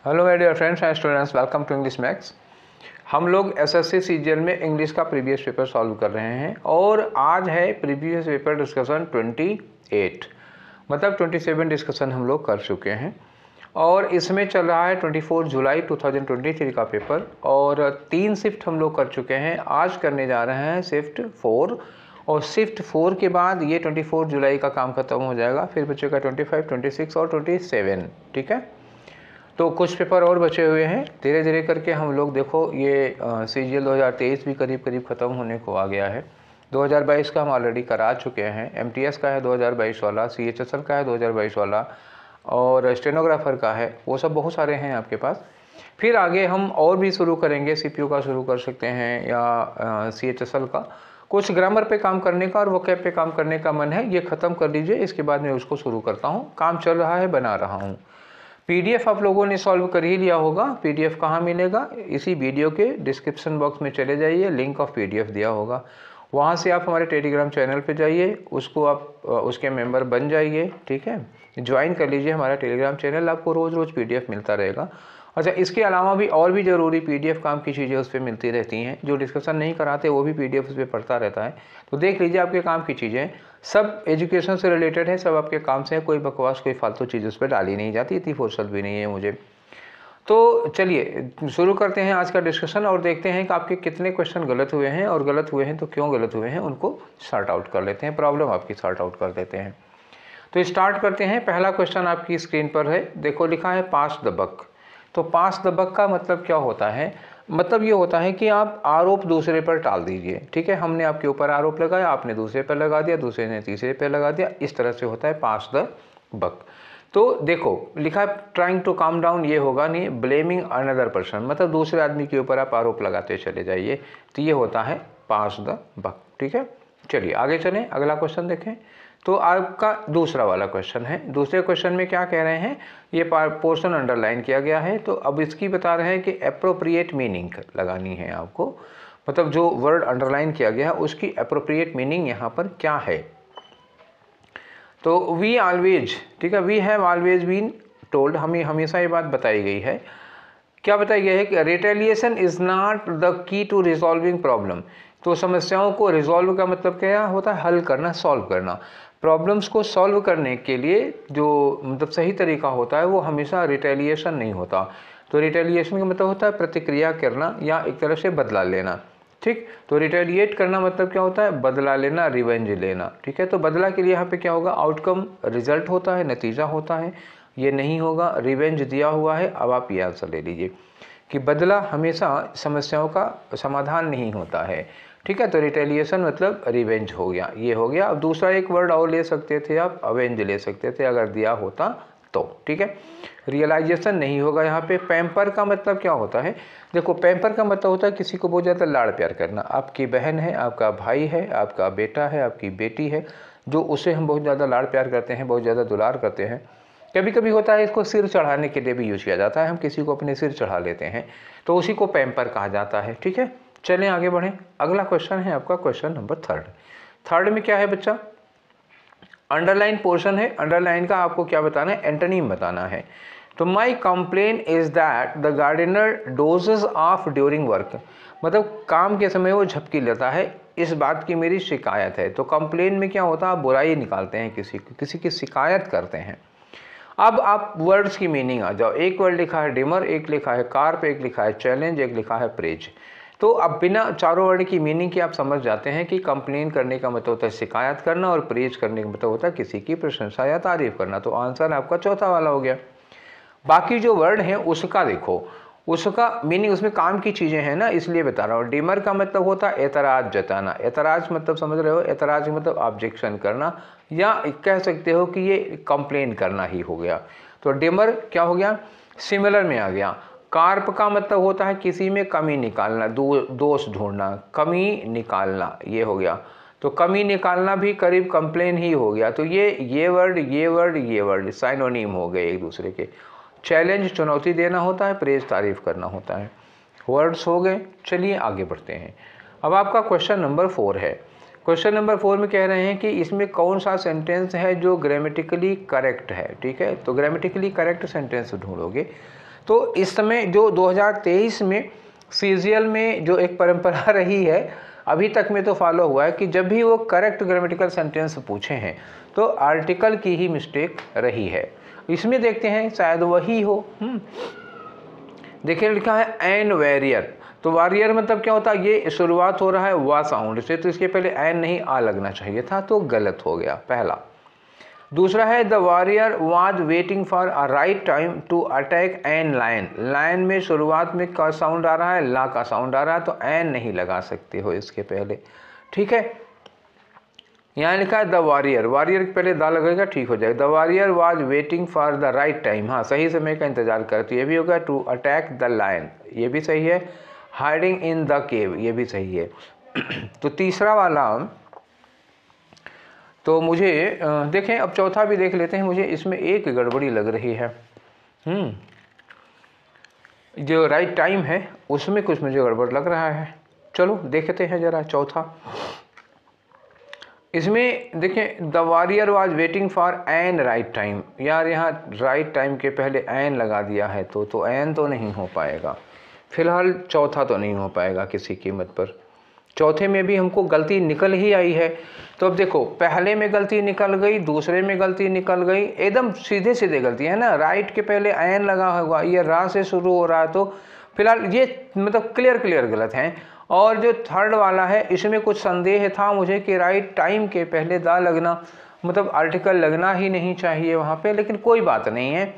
Hello my dear friends and students, welcome to English Max. हम लोग SSC CGL में English का previous paper solve कर रहे हैं और आज है प्रीवियस पेपर डिस्कशन 28, मतलब 27 डिस्कशन हम लोग कर चुके हैं और इसमें चल रहा है 24 जुलाई 2023 का पेपर और 3 शिफ्ट हम लोग कर चुके हैं। आज करने जा रहे हैं शिफ्ट 4 और शिफ्ट 4 के बाद ये 24 जुलाई का काम खत्म हो जाएगा, फिर बचेगा 25, 26 और 27। ठीक है, तो कुछ पेपर और बचे हुए हैं। धीरे धीरे करके हम लोग देखो ये सीजीएल 2023 भी करीब करीब ख़त्म होने को आ गया है। 2022 का हम ऑलरेडी करा चुके हैं। एमटीएस का है 2022 वाला, सीएचएसएल का है 2022 वाला और स्टेनोग्राफर का है, वो सब बहुत सारे हैं आपके पास। फिर आगे हम और भी शुरू करेंगे, सीपीयू का शुरू कर सकते हैं या सीएचएसएल का। कुछ ग्रामर पे काम करने का और वोकैब पे काम करने का मन है, ये ख़त्म कर लीजिए, इसके बाद मैं उसको शुरू करता हूँ। काम चल रहा है, बना रहा हूँ। पीडीएफ आप लोगों ने सॉल्व कर ही लिया होगा। पीडीएफ कहाँ मिलेगा? इसी वीडियो के डिस्क्रिप्शन बॉक्स में चले जाइए, लिंक ऑफ पीडीएफ दिया होगा, वहाँ से आप हमारे टेलीग्राम चैनल पे जाइए, उसको आप उसके मेंबर बन जाइए। ठीक है, ज्वाइन कर लीजिए हमारा टेलीग्राम चैनल, आपको रोज़ रोज़ पीडीएफ मिलता रहेगा। अच्छा, इसके अलावा भी और भी ज़रूरी पीडीएफ काम की चीज़ें उस पर मिलती रहती हैं। जो डिस्कशन नहीं कराते वो भी पीडीएफ उस पर पढ़ता रहता है, तो देख लीजिए आपके काम की चीज़ें। सब एजुकेशन से रिलेटेड है, सब आपके काम से है। कोई बकवास, कोई फालतू चीज़ उस पर डाली नहीं जाती, इतनी फुर्सत भी नहीं है मुझे। तो चलिए शुरू करते हैं आज का डिस्कशन और देखते हैं कि आपके कितने क्वेश्चन गलत हुए हैं और गलत हुए हैं तो क्यों गलत हुए हैं, उनको सॉर्ट आउट कर लेते हैं, प्रॉब्लम आपकी सॉर्ट आउट कर देते हैं। तो स्टार्ट करते हैं। पहला क्वेश्चन आपकी स्क्रीन पर है, देखो लिखा है पास द बक। तो पास द बक का मतलब क्या होता है? मतलब ये होता है कि आप आरोप दूसरे पर टाल दीजिए। ठीक है, हमने आपके ऊपर आरोप लगाया, आपने दूसरे पर लगा दिया, दूसरे ने तीसरे पर लगा दिया, इस तरह से होता है पास द बक। तो देखो लिखा है ट्राइंग टू काम डाउन, ये होगा नहीं। ब्लेमिंग अनदर पर्सन, मतलब दूसरे आदमी के ऊपर आप आरोप लगाते चले जाइए, तो ये होता है पास द बक। ठीक है, चलिए आगे चलें, अगला क्वेश्चन देखें। तो आपका दूसरा वाला क्वेश्चन है। दूसरे क्वेश्चन में क्या कह रहे हैं? ये पोर्शन अंडरलाइन किया गया है, तो अब इसकी बता रहे हैं कि एप्रोप्रिएट मीनिंग लगानी है आपको, मतलब जो वर्ड अंडरलाइन किया गया है उसकी एप्रोप्रिएट मीनिंग यहाँ पर क्या है। तो वी ऑलवेज, ठीक है, we have always been told, हमें हमेशा ये बात बताई गई है। क्या बताया गया है कि retaliation is not the key to resolving problem. तो समस्याओं को रिजॉल्व का मतलब क्या होता है? हल करना, सॉल्व करना। प्रॉब्लम्स को सॉल्व करने के लिए जो मतलब सही तरीका होता है वो हमेशा रिटेलिएशन नहीं होता। तो रिटेलिएशन का मतलब होता है प्रतिक्रिया करना या एक तरह से बदला लेना। ठीक, तो रिटेलिएट करना मतलब क्या होता है? बदला लेना, रिवेंज लेना। ठीक है, तो बदला के लिए यहाँ पे क्या होगा? आउटकम, रिजल्ट होता है, नतीजा होता है, ये नहीं होगा। रिवेंज दिया हुआ है, अब आप ये आंसर ले लीजिए कि बदला हमेशा समस्याओं का समाधान नहीं होता है। ठीक है, तो रिटेलिएशन मतलब रिवेंज हो गया, ये हो गया। अब दूसरा एक वर्ड और ले सकते थे आप, अवेंज ले सकते थे अगर दिया होता तो। ठीक है, रियलाइजेशन नहीं होगा यहाँ पे। पैम्पर का मतलब क्या होता है? देखो, पैम्पर का मतलब होता है किसी को बहुत ज़्यादा लाड़ प्यार करना। आपकी बहन है, आपका भाई है, आपका बेटा है, आपकी बेटी है, जो उसे हम बहुत ज़्यादा लाड़ प्यार करते हैं, बहुत ज़्यादा दुलार करते हैं। कभी कभी होता है इसको सिर चढ़ाने के लिए भी यूज किया जाता है, हम किसी को अपने सिर चढ़ा लेते हैं, तो उसी को पैम्पर कहा जाता है। ठीक है, चलें आगे बढ़ें। अगला क्वेश्चन है आपका क्वेश्चन नंबर 3। थर्ड में क्या है बच्चा? अंडरलाइन पोर्शन है। अंडरलाइन का आपको क्या बताना है? एंटोनिम बताना है। तो my complain is that the gardener dozes off during work, मतलब काम के समय वो झपकी लेता है, इस बात की मेरी शिकायत है। तो कंप्लेन में क्या होता है? आप बुराई निकालते हैं, किसी की शिकायत करते हैं। अब आप वर्ड्स की मीनिंग आ जाओ। एक वर्ड लिखा है डिमर, एक लिखा है कार्प, एक लिखा है चैलेंज, एक लिखा है प्रेज। तो अब बिना चारों वर्ड की मीनिंग के आप समझ जाते हैं कि कंप्लेन करने का मतलब होता है शिकायत करना और प्रेज करने का मतलब होता है किसी की प्रशंसा या तारीफ करना। तो आंसर आपका चौथा वाला हो गया। बाकी जो वर्ड हैं उसका देखो, उसका मीनिंग, उसमें काम की चीज़ें हैं ना, इसलिए बता रहा हूँ। डिमर का मतलब होता है एतराज जताना। एतराज मतलब समझ रहे हो? एतराज मतलब ऑब्जेक्शन करना, या कह सकते हो कि ये कंप्लेन करना ही हो गया। तो डिमर क्या हो गया? सिमिलर में आ गया। कार्प का मतलब होता है किसी में कमी निकालना, दोष ढूंढना, कमी निकालना, ये हो गया। तो कमी निकालना भी करीब कंप्लेन ही हो गया। तो ये वर्ड साइनोनिम हो गए एक दूसरे के। चैलेंज चुनौती देना होता है, प्रेज तारीफ करना होता है। वर्ड्स हो गए। चलिए आगे बढ़ते हैं। अब आपका क्वेश्चन नंबर 4 है। क्वेश्चन नंबर 4 में कह रहे हैं कि इसमें कौन सा सेंटेंस है जो ग्रामेटिकली करेक्ट है। ठीक है, तो ग्रामेटिकली करेक्ट सेंटेंस ढूंढोगे। तो इस समय जो 2023 में सीजीएल में जो एक परंपरा रही है, अभी तक में तो फॉलो हुआ है कि जब भी वो करेक्ट ग्रामेटिकल सेंटेंस पूछे हैं तो आर्टिकल की ही मिस्टेक रही है। इसमें देखते हैं शायद वही हो। देखिए लिखा है एन वैरियर, तो वॉरियर मतलब क्या होता है, ये शुरुआत हो रहा है वा साउंड से, तो इसके पहले एन नहीं आ लगना चाहिए था, तो गलत हो गया पहला। दूसरा है the warrior was waiting for a right time to attack an lion, lion में शुरुआत में का साउंड आ रहा है, ला का साउंड आ रहा है, तो एन नहीं लगा सकते हो इसके पहले, ठीक है। यहाँ लिखा है द वॉरियर, वॉरियर के पहले दा लगेगा, ठीक हो जाएगा। The warrior was waiting for the right time, हाँ सही समय का इंतजार करती, ये भी होगा। टू अटैक द लायन, ये भी सही है। हाइडिंग इन द केव, ये भी सही है। तो तीसरा वाला, तो मुझे देखें अब चौथा भी देख लेते हैं, मुझे इसमें एक गड़बड़ी लग रही है। जो राइट टाइम है उसमें कुछ मुझे गड़बड़ लग रहा है, चलो देखते हैं जरा चौथा। इसमें देखें the warrior was waiting for an right time, यार यहाँ राइट टाइम के पहले एन लगा दिया है, तो एन तो नहीं हो पाएगा, फिलहाल चौथा तो नहीं हो पाएगा किसी कीमत पर। चौथे में भी हमको गलती निकल ही आई है, तो अब देखो पहले में गलती निकल गई, दूसरे में गलती निकल गई, एकदम सीधे सीधे गलती है ना। राइट के पहले एन लगा होगा, ये रा से शुरू हो रहा है, तो फिलहाल ये मतलब क्लियर गलत हैं। और जो थर्ड वाला है इसमें कुछ संदेह था मुझे कि राइट टाइम के पहले दा लगना, मतलब आर्टिकल लगना ही नहीं चाहिए वहाँ पे, लेकिन कोई बात नहीं है।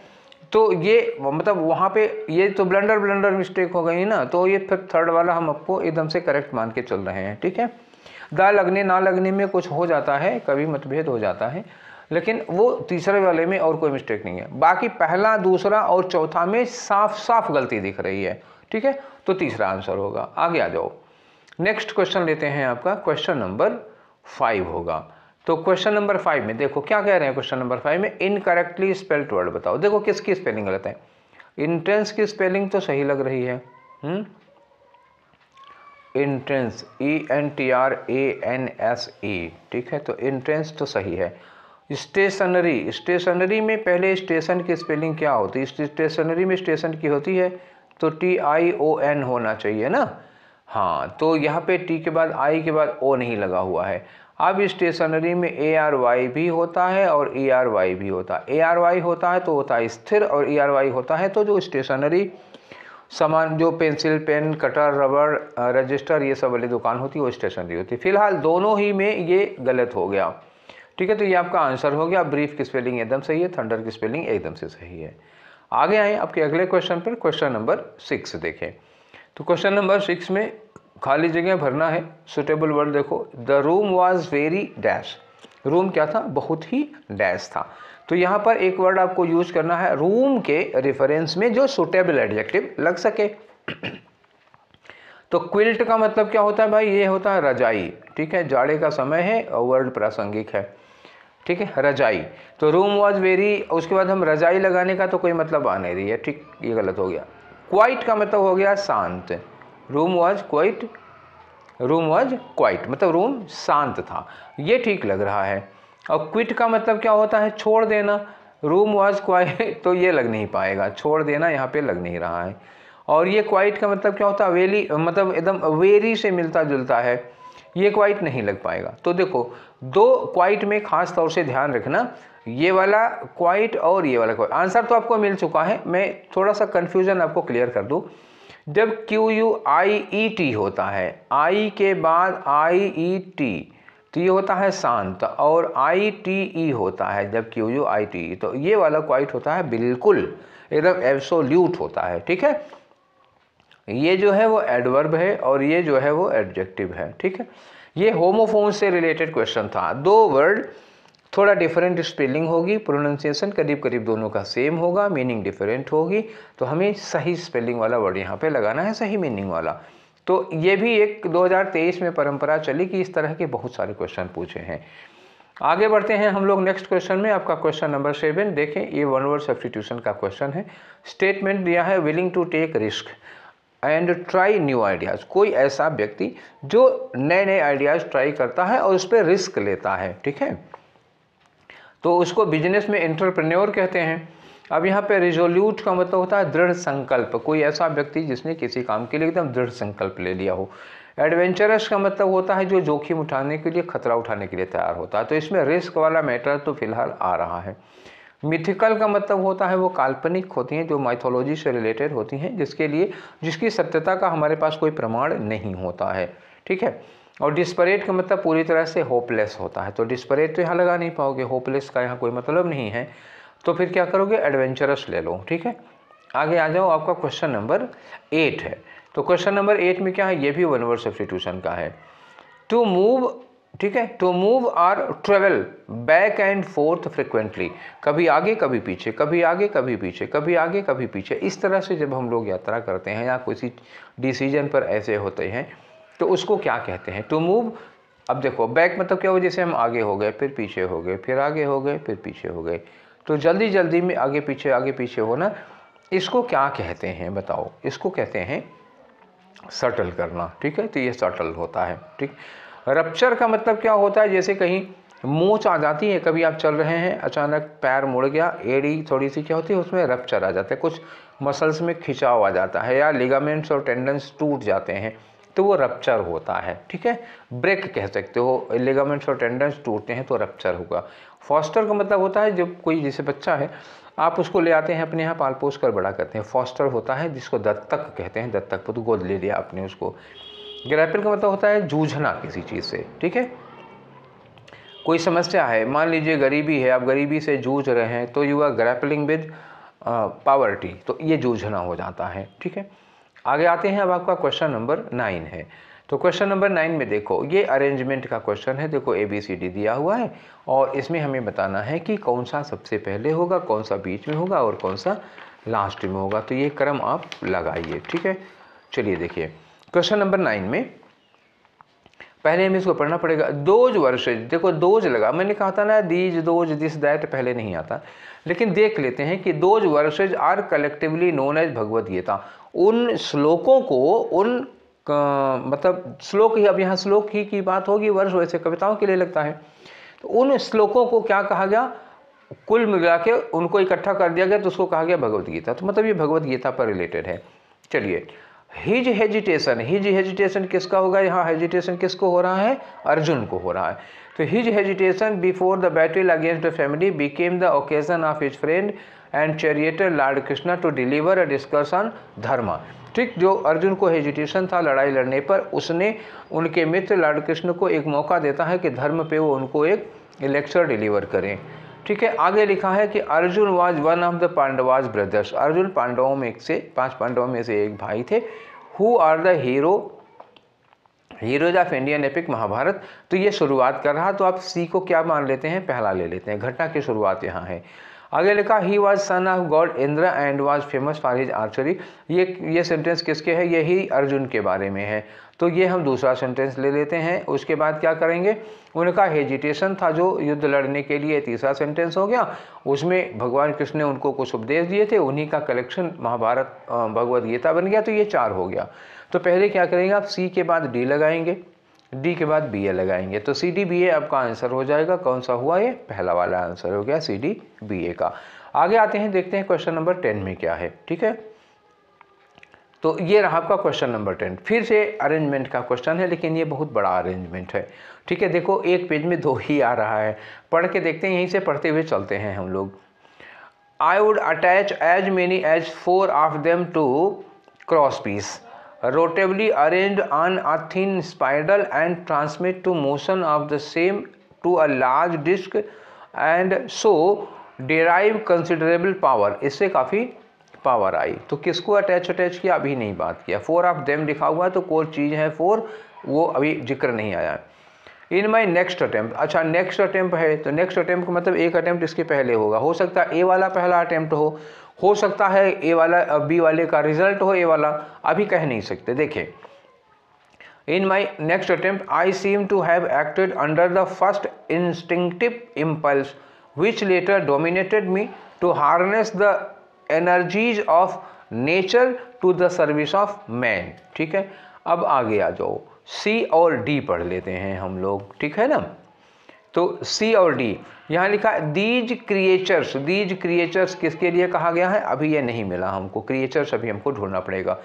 तो ये मतलब वहाँ पे ये तो ब्लंडर मिस्टेक हो गई ना, तो ये फिर थर्ड वाला हम आपको एकदम से करेक्ट मान के चल रहे हैं, ठीक है। दा लगने ना लगने में कुछ हो जाता है, कभी मतभेद हो जाता है, लेकिन वो तीसरे वाले में और कोई मिस्टेक नहीं है। बाकी पहला, दूसरा और चौथा में साफ गलती दिख रही है, ठीक है। तो तीसरा आंसर होगा। आगे आ जाओ, नेक्स्ट क्वेश्चन लेते हैं, आपका क्वेश्चन नंबर 5 होगा। तो क्वेश्चन नंबर 5 में देखो क्या कह रहे हैं। क्वेश्चन नंबर 5 में इनकरेक्टली स्पेल्ड वर्ड बताओ। देखो किसकी स्पेलिंग गलत है। इंट्रेंस की स्पेलिंग तो सही लग रही है, इंट्रेंस ENTRANSE, ठीक है, तो इंट्रेंस तो सही है। स्टेशनरी, स्टेशनरी में पहले स्टेशन की स्पेलिंग क्या होती है, स्टेशनरी में स्टेशन की होती है तो TION होना चाहिए ना, हाँ, तो यहाँ पे टी के बाद आई के बाद ओ नहीं लगा हुआ है। अब स्टेशनरी में ARY भी होता है और ERY भी होता है। ARY होता है तो होता है स्थिर, और ERY होता है तो जो स्टेशनरी सामान, जो पेंसिल, पेन, कटर, रबड़, रजिस्टर, ये सब वाली दुकान होती है वो स्टेशनरी होती है। फिलहाल दोनों ही में ये गलत हो गया, ठीक है, तो ये आपका आंसर हो गया। ब्रीफ की स्पेलिंग एकदम सही है, थंडर की स्पेलिंग एकदम से सही है। आगे आए आपके अगले क्वेश्चन पर, क्वेश्चन नंबर 6 देखें। तो क्वेश्चन नंबर 6 में खाली जगह भरना है, सुटेबल वर्ड देखो। The room was very dash, room क्या था, बहुत ही डैश था। तो यहाँ पर एक वर्ड आपको यूज करना है रूम के रेफरेंस में जो सुटेबल एडजेक्टिव लग सके। तो क्विल्ट का मतलब क्या होता है भाई, ये होता है रजाई, ठीक है, जाड़े का समय है और वर्ड प्रासंगिक है, ठीक है, रजाई। तो रूम वाज वेरी, उसके बाद हम रजाई लगाने का तो कोई मतलब आ नहीं रही है, ठीक, ये गलत हो गया। क्वाइट का मतलब हो गया शांत, room was quite, room was quite मतलब रूम शांत था, ये ठीक लग रहा है। और क्विट का मतलब क्या होता है, छोड़ देना, रूम वाज क्वाइट, तो ये लग नहीं पाएगा, छोड़ देना यहाँ पे लग नहीं रहा है। और ये क्वाइट का मतलब क्या होता है, वेली, मतलब एकदम वेरी से मिलता जुलता है, ये क्वाइट नहीं लग पाएगा। तो देखो दो क्वाइट में खास तौर से ध्यान रखना, ये वाला क्वाइट और ये वाला क्वाइट। आंसर तो आपको मिल चुका है, मैं थोड़ा सा कन्फ्यूजन आपको क्लियर कर दूँ। जब QUIET होता है, आई के बाद IET, तो ये होता है शांत, और ITE होता है जब QUITE, तो ये वाला क्वाइट होता है बिल्कुल एकदम एब्सोल्यूट होता है, ठीक है। ये जो है वो एडवर्ब है और ये जो है वो एडजेक्टिव है, ठीक है। ये होमोफोन से रिलेटेड क्वेश्चन था। दो वर्ड थोड़ा डिफरेंट स्पेलिंग होगी, प्रोनाउंसिएशन करीब करीब दोनों का सेम होगा, मीनिंग डिफरेंट होगी, तो हमें सही स्पेलिंग वाला वर्ड यहाँ पे लगाना है, सही मीनिंग वाला। तो ये भी एक 2023 में परंपरा चली कि इस तरह के बहुत सारे क्वेश्चन पूछे हैं। आगे बढ़ते हैं हम लोग नेक्स्ट क्वेश्चन में। आपका क्वेश्चन नंबर 7 देखें, ये वन वर्ड सब्स्टिट्यूशन का क्वेश्चन है। स्टेटमेंट दिया है willing to take risk and try new ideas. कोई ऐसा व्यक्ति जो नए नए आइडियाज़ ट्राई करता है और उस पर रिस्क लेता है, ठीक है, तो उसको बिजनेस में एंटरप्रेन्योर कहते हैं। अब यहाँ पे रिजोल्यूट का मतलब होता है दृढ़ संकल्प, कोई ऐसा व्यक्ति जिसने किसी काम के लिए एकदम दृढ़ संकल्प ले लिया हो। एडवेंचरस का मतलब होता है जो जोखिम उठाने के लिए, खतरा उठाने के लिए तैयार होता है। तो इसमें रिस्क वाला मैटर तो फिलहाल आ रहा है। मिथिकल का मतलब होता है वो काल्पनिक होती हैं, जो माइथोलॉजी से रिलेटेड होती हैं, जिसकी सत्यता का हमारे पास कोई प्रमाण नहीं होता है, ठीक है। और डिस्परेट का मतलब पूरी तरह से होपलेस होता है। तो डिस्परेट तो यहाँ लगा नहीं पाओगे, होपलेस का यहाँ कोई मतलब नहीं है, तो फिर क्या करोगे, एडवेंचरस ले लो, ठीक है। आगे आ जाओ, आपका क्वेश्चन नंबर 8 है। तो क्वेश्चन नंबर 8 में क्या है, ये भी वन वर्ड सब्स्टिट्यूशन का है। टू मूव, ठीक है, to move or travel back and forth frequently, कभी आगे कभी पीछे, कभी आगे कभी पीछे, कभी आगे कभी पीछे, इस तरह से जब हम लोग यात्रा करते हैं या किसी डिसीजन पर ऐसे होते हैं तो उसको क्या कहते हैं, टू मूव। अब देखो बैक मतलब क्या हो, जैसे हम आगे हो गए, फिर पीछे हो गए, फिर आगे हो गए, फिर पीछे हो गए, तो जल्दी जल्दी में आगे पीछे होना, इसको क्या कहते हैं बताओ, इसको कहते हैं सटल करना, ठीक है। तो ये सटल होता है, ठीक। रप्चर का मतलब क्या होता है, जैसे कहीं मोच आ जाती है, कभी आप चल रहे हैं अचानक पैर मुड़ गया, एड़ी थोड़ी सी क्या होती है उसमें रप्चर आ जाता है, कुछ मसल्स में खिंचाव आ जाता है, या लिगामेंट्स और टेंडन्स टूट जाते हैं, तो वो रप्चर होता है, ठीक है। ब्रेक कह सकते हो, लिगामेंट्स और टेंडन्स टूटते हैं तो रप्चर होगा। फॉस्टर का मतलब होता है जब कोई जैसे बच्चा है, आप उसको ले आते हैं अपने यहाँ, पाल पोस कर बड़ा करते हैं, फॉस्टर होता है, जिसको दत्तक कहते हैं, दत्तक तो गोद ले लिया आपने उसको। ग्रैपल का मतलब होता है जूझना किसी चीज़ से, ठीक है। कोई समस्या है, मान लीजिए गरीबी है, आप गरीबी से जूझ रहे हैं, तो you are grappling with poverty, तो ये जूझना हो जाता है, ठीक है। आगे आते हैं, अब आपका क्वेश्चन नंबर 9 है। तो क्वेश्चन नंबर 9 में देखो, ये अरेंजमेंट का क्वेश्चन है, देखो ABCD दिया हुआ है और इसमें हमें बताना है कि कौन सा सबसे पहले होगा, कौन सा बीच में होगा और कौन सा लास्ट में होगा। तो ये क्रम आप लगाइए, ठीक है। चलिए देखिए क्वेश्चन नंबर 9 में पहले हमें इसको पढ़ना पड़ेगा। दोज वर्सेज, देखो दोज लगा, मैंने कहा था ना दीज दोज दिस दैट पहले नहीं आता, लेकिन देख लेते हैं कि those verses are collectively known as Bhagavad Gita. उन श्लोकों को, मतलब श्लोक ही, अब यहाँ श्लोक ही की बात होगी, वर्ष वैसे कविताओं के लिए लगता है, तो उन श्लोकों को क्या कहा गया, कुल मिला के उनको इकट्ठा कर दिया गया, तो उसको कहा गया भगवद गीता। तो मतलब ये भगवद गीता पर रिलेटेड है। चलिए, हिज हेजिटेशन किसका होगा, यहाँ हेजिटेशन किसको हो रहा है, अर्जुन को हो रहा है। तो his hesitation before the battle against the family became the occasion of his friend and charioteer lord Krishna to deliver a discourse on dharma. ठीक, जो अर्जुन को हेजिटेशन था लड़ाई लड़ने पर, उसने उनके मित्र लॉर्ड कृष्ण को एक मौका देता है कि धर्म पे वो उनको एक लेक्चर डिलीवर करें। ठीक है, आगे लिखा है कि Arjun was one of the Pandavas brothers, Arjun पांडवों में से 5 पांडवों में से एक भाई थे। Who are the heroes of Indian epic Mahabharata. तो ये शुरुआत कर रहा, तो आप सी को क्या मान लेते हैं, पहला ले लेते हैं, घटना की शुरुआत यहाँ है। आगे लिखा he was son of God Indra and was famous for his archery. ये सेंटेंस किसके है, यही अर्जुन के बारे में है, तो ये हम दूसरा सेंटेंस ले लेते हैं। उसके बाद क्या करेंगे, उनका हेजिटेशन था जो युद्ध लड़ने के लिए, तीसरा सेंटेंस हो गया। उसमें भगवान कृष्ण ने उनको कुछ उपदेश दिए थे, उन्हीं का कलेक्शन महाभारत भगवद गीता बन गया। तो ये 4 हो गया। तो पहले क्या करेंगे आप, सी के बाद डी लगाएंगे, डी के बाद बी ए लगाएंगे, तो सी डी बी ए आपका आंसर हो जाएगा। कौन सा हुआ, ये पहला वाला आंसर हो गया सी डी बी ए का। आगे आते हैं, देखते हैं क्वेश्चन नंबर 10 में क्या है। ठीक है, तो ये रहा आपका क्वेश्चन नंबर 10। फिर से अरेंजमेंट का क्वेश्चन है, लेकिन ये बहुत बड़ा अरेंजमेंट है। ठीक है, देखो एक पेज में 2 ही आ रहा है, पढ़ के देखते हैं, यहीं से पढ़ते हुए चलते हैं हम लोग। I would attach as many as 4 of them to cross piece rotably arranged on a thin spiral and transmit to motion of the same to a large disk and so derive considerable power। इससे काफ़ी power आई। तो किसको attach किया, अभी नहीं बात किया। 4 of them लिखा हुआ है, तो कोई चीज़ है 4, वो अभी जिक्र नहीं आया। इन माई नेक्स्ट अटैम्प्ट, अच्छा नेक्स्ट अटैम्प्ट है, तो नेक्स्ट अटैम्प्ट का मतलब एक अटैम्प्ट इसके पहले होगा। हो सकता है ए वाला पहला अटैम्प्ट हो सकता है ए वाला बी वाले का रिजल्ट हो ए वाला, अभी कह नहीं सकते। देखिए, in my next attempt I seem to have acted under the first instinctive impulse which later dominated me to harness the energies of nature to the service of man. ठीक है, अब आगे आ जाओ, सी और डी पढ़ लेते हैं हम लोग, ठीक है ना। तो सी और डी यहाँ लिखा है दीज क्रिएचर्स किसके लिए कहा गया है, अभी ये नहीं मिला हमको, क्रिएचर्स अभी हमको ढूंढना पड़ेगा।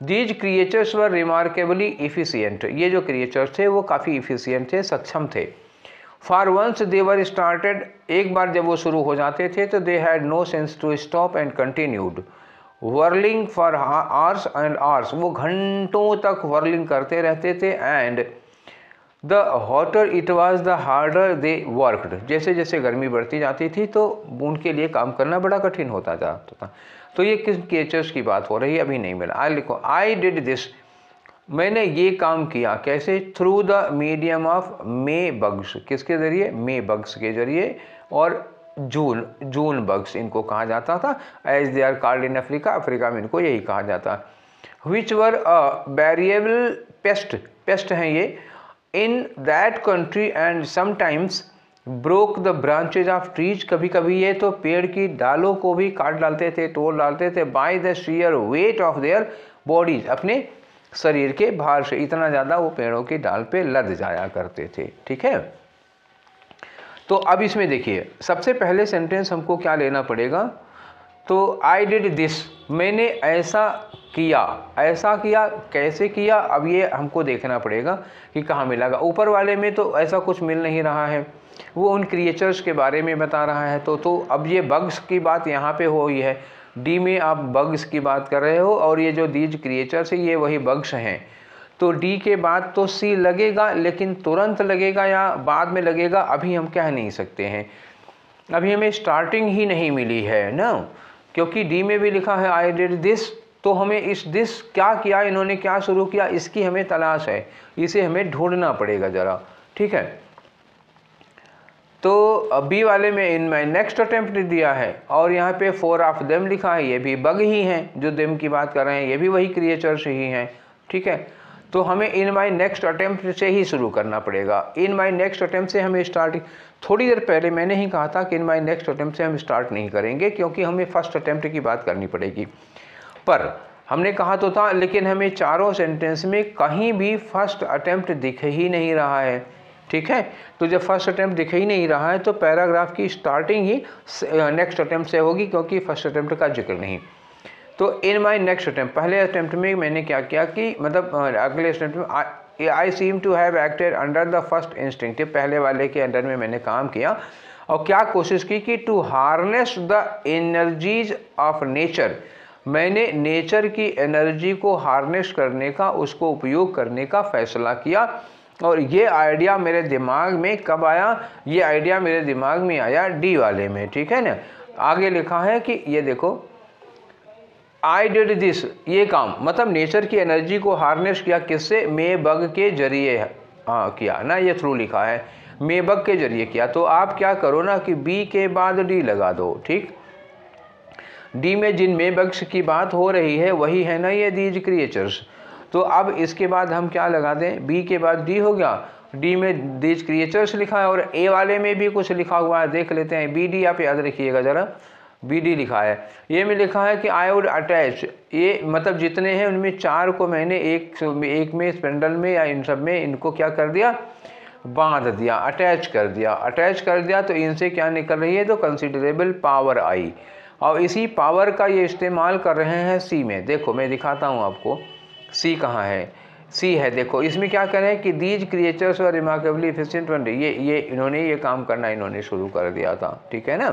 These creatures were remarkably efficient, ये जो क्रिएचर्स थे वो काफ़ी इफिशियंट थे, सक्षम थे। For once they were started, एक बार जब वो शुरू हो जाते थे तो they had no sense to stop and continued whirling for hours and hours, वो घंटों तक वर्लिंग करते रहते थे। And the hotter it was the harder they worked, जैसे जैसे गर्मी बढ़ती जाती थी तो उनके लिए काम करना बड़ा कठिन होता जाता था। तो ये किस क्रिएचर्स की बात हो रही है, अभी नहीं मिला। आई लिखो आई डिड दिस, मैंने ये काम किया, कैसे, through the medium of May bugs, किसके ज़रिए, मे बग्स के ज़रिए, और जून बग्स इनको कहा जाता था, as they are called in Africa, Africa में इनको यही कहा जाता। विच वर अ वेरिएबल पेस्ट हैं ये in that country and sometimes broke the branches of trees, कभी कभी ये तो पेड़ की डालों को भी काट डालते थे, तोड़ डालते थे, by the share weight of their bodies, अपने शरीर के भार से, इतना ज़्यादा वो पेड़ों की डाल पे लद जाया करते थे। ठीक है, तो अब इसमें देखिए सबसे पहले सेंटेंस हमको क्या लेना पड़ेगा, तो आई डिड दिस, मैंने ऐसा किया, कैसे किया, अब ये हमको देखना पड़ेगा कि कहाँ मिलेगा। ऊपर वाले में तो ऐसा कुछ मिल नहीं रहा है, वो उन क्रिएचर्स के बारे में बता रहा है। तो अब ये बग्स की बात यहाँ पे हो रही है, डी में आप बग्स की बात कर रहे हो, और ये जो दीज क्रिएचर्स है ये वही बग्स हैं। तो डी के बाद तो सी लगेगा, लेकिन तुरंत लगेगा या बाद में लगेगा अभी हम कह नहीं सकते हैं, अभी हमें स्टार्टिंग ही नहीं मिली है ना, क्योंकि डी में भी लिखा है आई डिड दिस, तो हमें इस दिस क्या किया, इन्होंने क्या शुरू किया, इसकी हमें तलाश है, इसे हमें ढूंढना पड़ेगा ज़रा। ठीक है, तो बी वाले में इन माई नेक्स्ट अटेम्प्ट दिया है, और यहाँ पे 4 ऑफ देम लिखा है, ये भी बग ही हैं, जो देम की बात कर रहे हैं ये भी वही क्रिएचर्स ही हैं। ठीक है, तो हमें इन माई नेक्स्ट अटेम्प्ट से ही शुरू करना पड़ेगा। इन माई नेक्स्ट अटेम्प्ट से हमें स्टार्ट, थोड़ी देर पहले मैंने ही कहा था कि इन माई नेक्स्ट अटेम्प्ट से हम स्टार्ट नहीं करेंगे, क्योंकि हमें फर्स्ट अटेम्प्ट की बात करनी पड़ेगी। पर हमने कहा तो था, लेकिन हमें चारों सेंटेंस में कहीं भी फर्स्ट अटेम्प्ट दिख ही नहीं रहा है। ठीक है, तो जब फर्स्ट अटेम्प्ट दिख ही नहीं रहा है तो पैराग्राफ की स्टार्टिंग ही नेक्स्ट अटेम्प्ट से होगी, क्योंकि फर्स्ट अटेम्प्ट का जिक्र नहीं। तो इन माई नेक्स्ट अटेम्प्ट, पहले अटेम्प्ट में मैंने क्या किया कि मतलब अगले अटेम्प्ट में I seem to have acted under the first instinctive, पहले वाले के अंडर में मैंने काम किया और क्या कोशिश की कि to harness the energies of nature, मैंने नेचर की एनर्जी को हार्नेस करने का, उसको उपयोग करने का फैसला किया। और ये आइडिया मेरे दिमाग में कब आया, ये आइडिया मेरे दिमाग में आया डी वाले में। ठीक है ना, आगे लिखा है कि ये देखो आई डिड दिस, ये काम मतलब नेचर की एनर्जी को हार्नेस किया, किससे, मे बग के जरिए किया ना, ये थ्रू लिखा है, मे बग के जरिए किया। तो आप क्या करो ना कि बी के बाद डी लगा दो। ठीक, डी में जिन मे बग्स की बात हो रही है वही है ना ये दीज क्रिएचर्स, तो अब इसके बाद हम क्या लगा दें, बी के बाद डी हो गया, डी में दीज क्रिएचर्स लिखा है, और ए वाले में भी कुछ लिखा हुआ है, देख लेते हैं। बी डी आप याद रखिएगा ज़रा, बी डी लिखा है, ये में लिखा है कि आई वुड अटैच, ये मतलब जितने हैं उनमें 4 को मैंने एक में स्पेंडल में या इन सब में इनको क्या कर दिया, बांध दिया, अटैच कर दिया। तो इनसे क्या निकल रही है, तो कंसिडरेबल पावर आई, और इसी पावर का ये इस्तेमाल कर रहे हैं सी में। देखो मैं दिखाता हूँ आपको, सी कहाँ है, सी है, देखो इसमें क्या कर रहे हैं कि दीज क्रिएचर्स और रिमार्केबली एफिशिएंट वन, ये इन्होंने ये काम करना इन्होंने शुरू कर दिया था। ठीक है ना,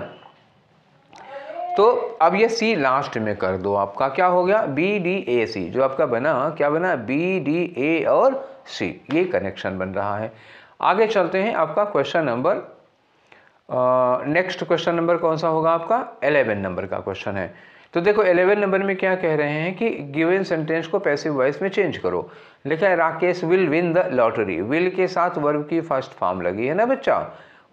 तो अब ये सी लास्ट में कर दो, आपका क्या हो गया, बी डी ए सी, जो आपका बना क्या बना, बी डी ए और सी, ये कनेक्शन बन रहा है। आगे चलते हैं, आपका question number next question number कौन सा होगा आपका, 11 नंबर का क्वेश्चन है। तो देखो 11 नंबर में क्या कह रहे हैं कि गिवन सेंटेंस को पैसिव वॉइस में चेंज करो। लिखा है Rakesh will win the lottery, will के साथ वर्ब की फर्स्ट फॉर्म लगी है ना बच्चा,